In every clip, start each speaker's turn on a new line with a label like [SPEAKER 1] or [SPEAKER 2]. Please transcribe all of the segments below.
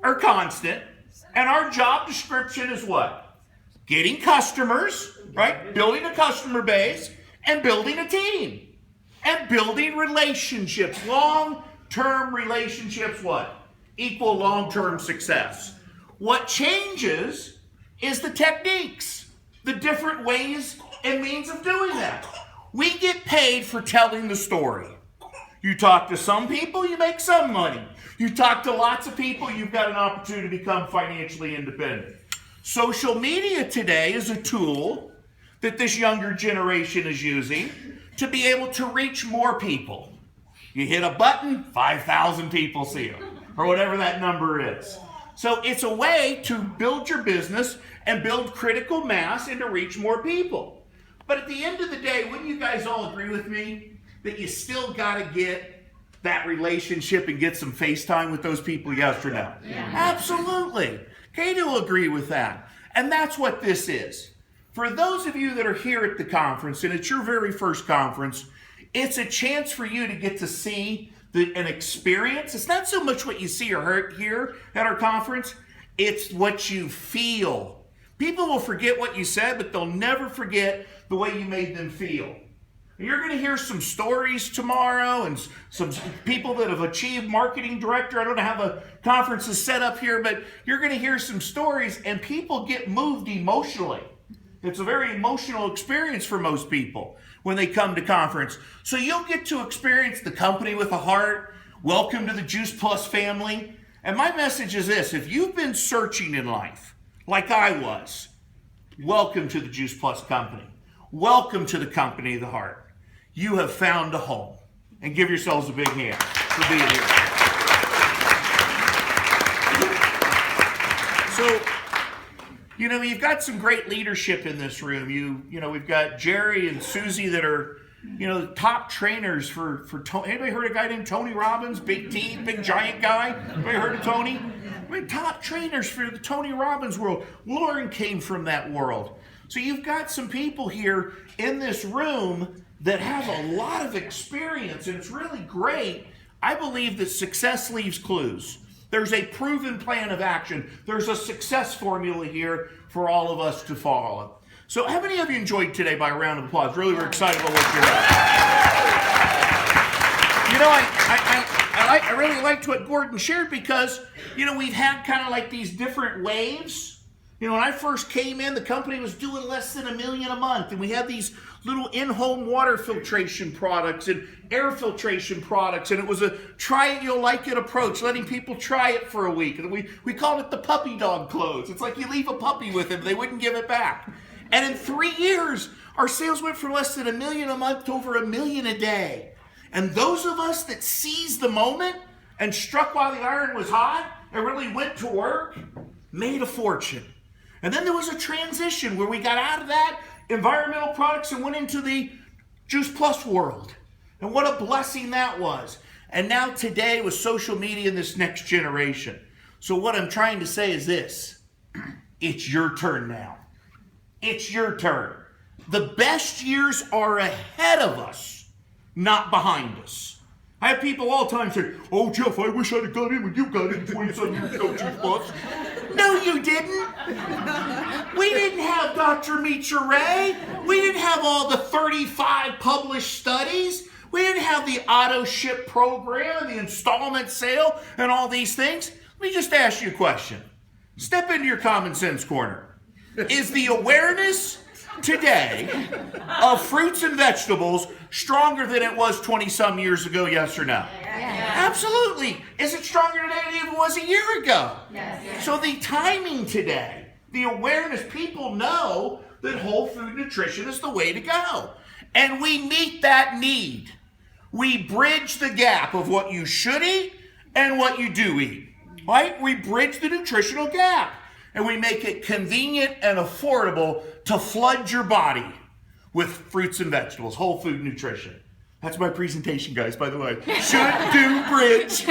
[SPEAKER 1] are constant, and our job description is what? Getting customers, right? Building a customer base, and building a team, and building relationships. Long-term relationships, what? Equal long-term success. What changes is the techniques, the different ways and means of doing that. We get paid for telling the story. You talk to some people, you make some money. You talk to lots of people, you've got an opportunity to become financially independent. Social media today is a tool that this younger generation is using to be able to reach more people. You hit a button, 5,000 people see it, or whatever that number is. So it's a way to build your business and build critical mass and to reach more people. But at the end of the day, wouldn't you guys all agree with me that you still got to get that relationship and get some FaceTime with those people yesterday? Yeah. Absolutely. Katie will agree with that. And that's what this is. For those of you that are here at the conference, and it's your very first conference, it's a chance for you to get to see an experience. It's not so much what you see or hear at our conference, it's what you feel. People will forget what you said, but they'll never forget the way you made them feel. You're going to hear some stories tomorrow and some people that have achieved marketing director. I don't know how the conference is set up here, but you're going to hear some stories and people get moved emotionally. It's a very emotional experience for most people when they come to conference. So you'll get to experience the company with a heart. Welcome to the Juice Plus family. And my message is this: if you've been searching in life like I was, welcome to the Juice Plus company. Welcome to the company of the heart. You have found a home. And give yourselves a big hand for being here. So, you've got some great leadership in this room. We've got Jerry and Susie that are, top trainers for Tony. Anybody heard of a guy named Tony Robbins? Big teeth, big giant guy. Anybody heard of Tony? Top trainers for the Tony Robbins world. Lauren came from that world. So you've got some people here in this room that have a lot of experience, and it's really great. I believe that success leaves clues. There's a proven plan of action. There's a success formula here for all of us to follow. So how many of you enjoyed today by a round of applause? Really, we're excited about what you're doing. I really liked what Gordon shared because, we've had kind of like these different waves. When I first came in, the company was doing less than $1 million a month, and we had these little in-home water filtration products and air filtration products, and it was a try it, you'll like it approach, letting people try it for a week. And we called it the puppy dog close. It's like you leave a puppy with them, they wouldn't give it back. And in 3 years, our sales went from less than $1 million a month to over $1 million a day. And those of us that seized the moment and struck while the iron was hot and really went to work made a fortune. And then there was a transition where we got out of that environmental products and went into the Juice Plus world. And what a blessing that was. And now today with social media and this next generation. So what I'm trying to say is this: it's your turn now. It's your turn. The best years are ahead of us, not behind us. I have people all the time say, "Oh, Jeff, I wish I'd have got in when you got in 27 years ago, Juice Plus." No, you didn't. We didn't have Dr. Meacher Ray. We didn't have all the 35 published studies. We didn't have the auto ship program, the installment sale, and all these things. Let me just ask you a question. Step into your common sense corner. Is the awareness today of fruits and vegetables stronger than it was 20-some years ago, yes or no? Yes. Absolutely. Is it stronger today than it was a year ago? Yes. So the timing today, the awareness, people know that whole food nutrition is the way to go. And we meet that need. We bridge the gap of what you should eat and what you do eat. Right? We bridge the nutritional gap. And we make it convenient and affordable to flood your body with fruits and vegetables, whole food nutrition. That's my presentation, guys, by the way. Should do bridge.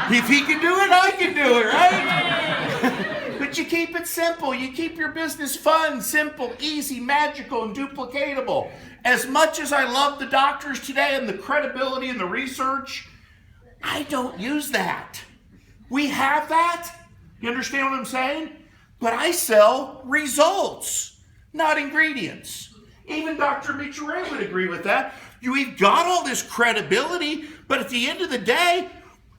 [SPEAKER 1] If he can do it, I can do it, right? But you keep it simple. You keep your business fun, simple, easy, magical, and duplicatable. As much as I love the doctors today and the credibility and the research, I don't use that. We have that. You understand what I'm saying? But I sell results, not ingredients. Even Dr. Mitchell Ray would agree with that. We've got all this credibility, but at the end of the day,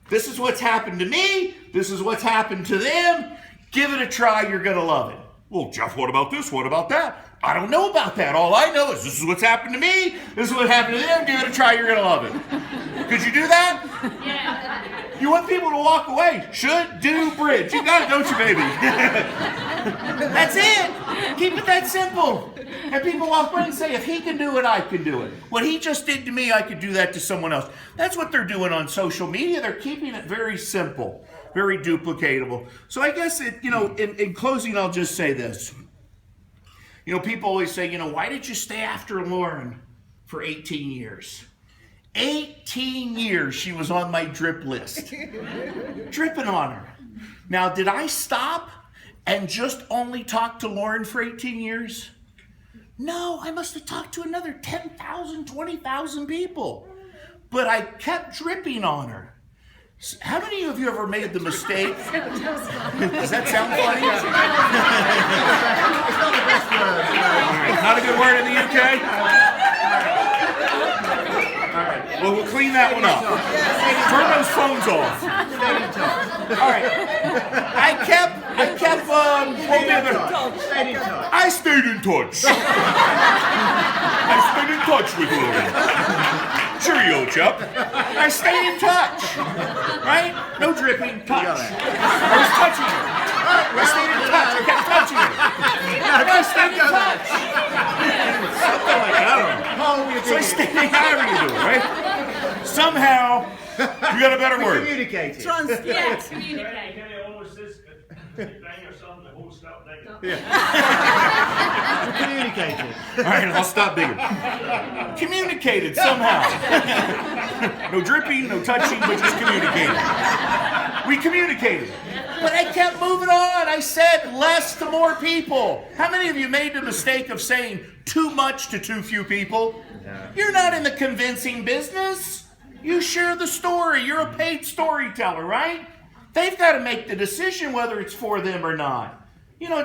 [SPEAKER 1] this is what's happened to me. This is what's happened to them. Give it a try. You're going to love it. Well, Jeff, what about this? What about that? I don't know about that. All I know is this is what's happened to me. This is what happened to them. Give it a try. You're going to love it. Could you do that? Yeah. You want people to walk away. Should, do, bridge. You got it, don't you, baby? That's it. Keep it that simple. And people walk away and say, if he can do it, I can do it. What he just did to me, I could do that to someone else. That's what they're doing on social media. They're keeping it very simple, very duplicatable. So I guess, in closing, I'll just say this. People always say, why did you stay after Lauren for 18 years? 18 years she was on my drip list. Dripping on her. Now, did I stop and just only talk to Lauren for 18 years? No, I must have talked to another 10,000, 20,000 people. But I kept dripping on her. How many of you ever made the mistake? Does that sound funny? Not a good word in the UK? All right. Well, we'll clean that one up. Turn those phones off. All right. I kept I stayed in touch. I stayed in touch with Lauren. Cheerio, Chuck. I stayed in touch. Right? No dripping. Touch. I was touching her. I stayed in touch. I kept touching her. I stayed in touch. Something like that. I don't know. So I stayed in however you do it, right? Somehow, you got a better word.
[SPEAKER 2] Communicate.
[SPEAKER 3] Yes, communicate.
[SPEAKER 2] Communicated.
[SPEAKER 1] All right, I'll stop digging. Communicated somehow. No dripping, no touching, but just communicated. We communicated. But I kept moving on. I said less to more people. How many of you made the mistake of saying too much to too few people? You're not in the convincing business. You share the story. You're a paid storyteller, right? They've got to make the decision whether it's for them or not.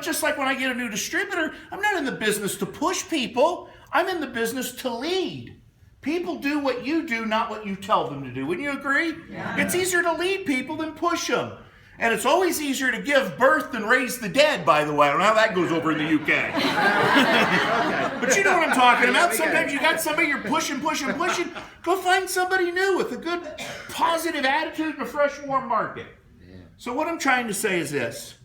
[SPEAKER 1] Just like when I get a new distributor, I'm not in the business to push people. I'm in the business to lead. People do what you do, not what you tell them to do. Wouldn't you agree? Yeah. It's easier to lead people than push them. And it's always easier to give birth than raise the dead, by the way. I don't know how that goes over in the UK. But you know what I'm talking about. Sometimes you got somebody you're pushing. Go find somebody new with a good, positive attitude and a fresh, warm market. So what I'm trying to say is this.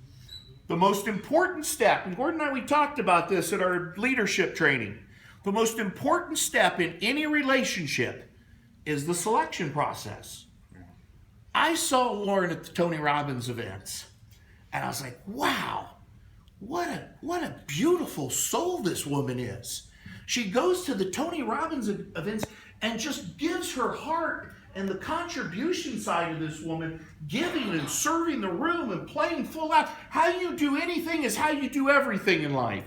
[SPEAKER 1] The most important step, and Gordon and I, we talked about this at our leadership training. The most important step in any relationship is the selection process. I saw Lauren at the Tony Robbins events, and I was like, wow, what a beautiful soul this woman is. She goes to the Tony Robbins events and just gives her heart and the contribution side of this woman, giving and serving the room and playing full out. How you do anything is how you do everything in life.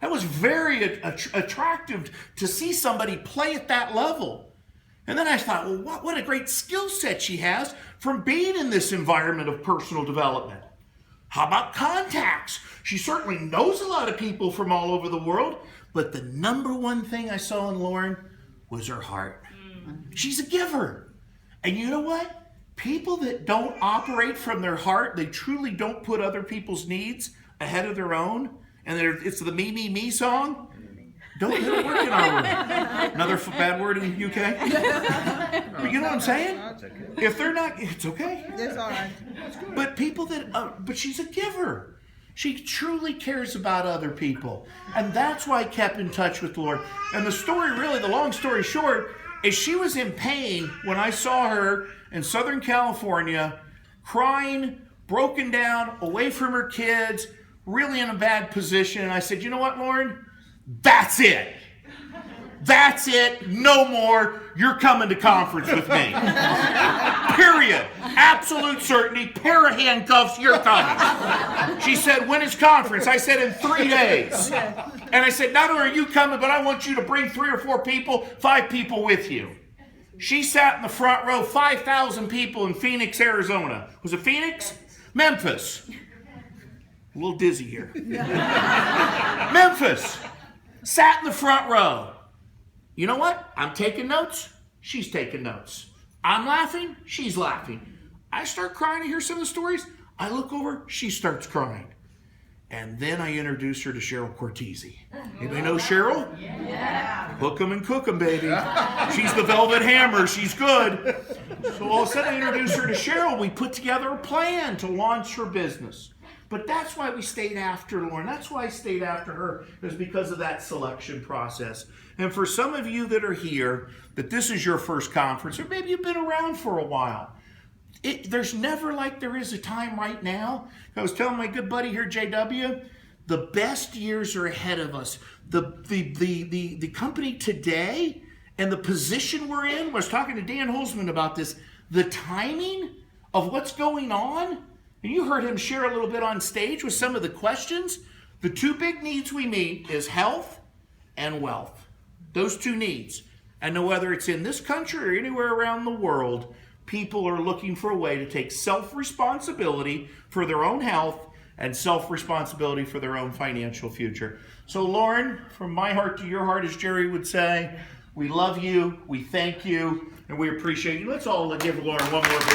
[SPEAKER 1] That was very attractive to see somebody play at that level. And then I thought, well, what a great skill set she has from being in this environment of personal development. How about contacts? She certainly knows a lot of people from all over the world, but the number one thing I saw in Lauren was her heart. She's a giver. And you know what? People that don't operate from their heart, they truly don't put other people's needs ahead of their own, and it's the me, me, me song. Don't let it work in our room. Another bad word in the UK. But you know what I'm saying? If they're not, it's okay.
[SPEAKER 4] That's all right.
[SPEAKER 1] But people but she's a giver. She truly cares about other people. And that's why I kept in touch with the Lord. And the long story short, is she was in pain when I saw her in Southern California, crying, broken down, away from her kids, really in a bad position. And I said, you know what, Lauren? That's it. That's it. No more. You're coming to conference with me. Period. Absolute certainty. Pair of handcuffs. You're coming. She said, when is conference? I said, in 3 days. And I said, not only are you coming, but I want you to bring 3 or 4 people, 5 people with you. She sat in the front row, 5,000 people in Phoenix, Arizona. Was it Phoenix? Memphis. A little dizzy here. Memphis. Sat in the front row. You know what? I'm taking notes. She's taking notes. I'm laughing. She's laughing. I start crying to hear some of the stories. I look over. She starts crying. And then I introduce her to Cheryl Cortese. Anybody know Cheryl?
[SPEAKER 3] Yeah.
[SPEAKER 1] Hook 'em and cook 'em, baby. She's the Velvet Hammer. She's good. So all of a sudden I introduce her to Cheryl. We put together a plan to launch her business. But that's why we stayed after Lauren. That's why I stayed after her. It was because of that selection process. And for some of you that are here, that this is your first conference, or maybe you've been around for a while, there's never like there is a time right now. I was telling my good buddy here, JW, the best years are ahead of us. The company today and the position we're in, I was talking to Dan Holzman about this, the timing of what's going on, and you heard him share a little bit on stage with some of the questions. The two big needs we meet is health and wealth. Those two needs. And whether it's in this country or anywhere around the world, people are looking for a way to take self-responsibility for their own health and self-responsibility for their own financial future. So Lauren, from my heart to your heart, as Jerry would say, we love you, we thank you, and we appreciate you. Let's all give Lauren one more big